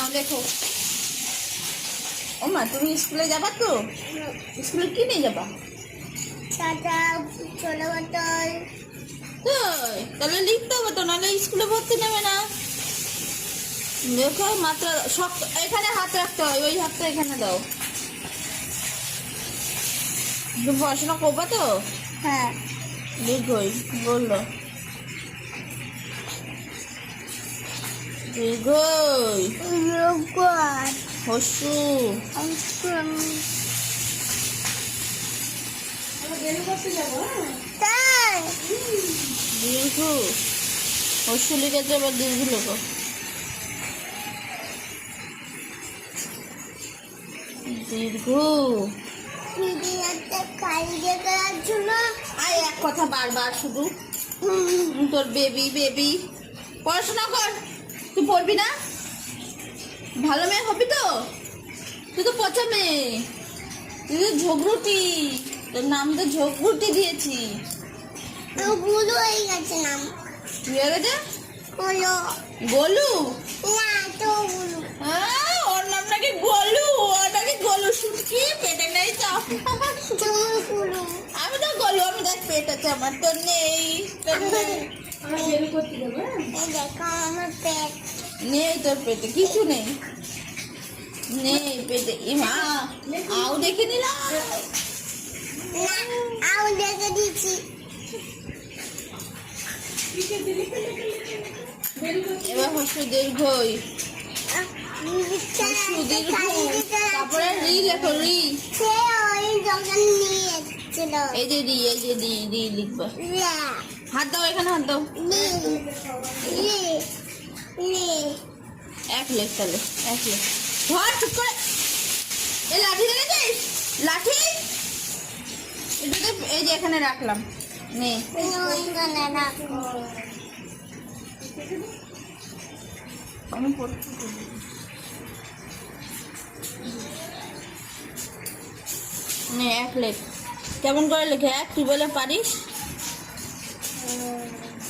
নাও লেখো। ও মা, তুমি স্কুলে যাবা তো? স্কুলে কি নিয়ে যাবা? টাটা ছোট বোতল। তাহলে লিখতে হবে তো, নাহলে স্কুলে ভর্তি নেবে না। দেখো মাত্রা শক্ত, এখানে হাত রাখতে হয়, ওই হাতটা এখানে দাও। তুমি পড়াশোনা করবা তো? হ্যাঁ। দীর্ঘই বললো, দীর্ঘই রোগন হস্যু তাই দীর্ঘ হস্যু লিখেছে, এবার দীর্ঘ লেখো। দীর্ঘ দিদি একটা কাইজে করার জন্য আয় এক কথা বারবার শুধু তোর বেবি বেবি। পড়াশোনা কর, তুই পড়বি না? ভালো মেয়ে হবি তো? তুই তো পচা মেয়ে, তুই তো ঝগড়ুটি, তোর নাম তো ঝগড়ুটি দিয়েছি। গুলো হয়ে গেছে নাম। কি হয়ে গেছে? গুলো গোলু? না তো গুলো। হ্যাঁ, ওর নাম নাকি গোলু, ওর নাকি গোলু শুটকি, পেটে নেই তো। তুমি গুলো। আমি তো গোলু, আমি দেখ পেট আছে আমার, তোর নেই, তোর নেই। এই দেখো আমার পেট। নেই তোর পেটে কিছু নেই, নেই পেটে। ইমা আও দেখে নিলাম। না আউ দেখে দিচ্ছি। এবার হস্য দীর্ঘই, হস্য দীর্ঘ, তারপরে রি লেখো, রি। সে ওই দোকান নিয়ে এসেছিল। এই যে রি, এই যে রি, রি লিখবা। লা হাত দাও, এখানে হাত দাও। লি লি লি এক লেখ, তাহলে এক লেখ। ধর চুপ করে। এই লাঠি দেখেছিস? লাঠি এটাকে এই যে এখানে রাখলাম, নে। ওইখানে রাখো। আমি পড়তে পারবো। নে এক লেখ। কেমন করে লেখে এক, তুই বলে পারিস?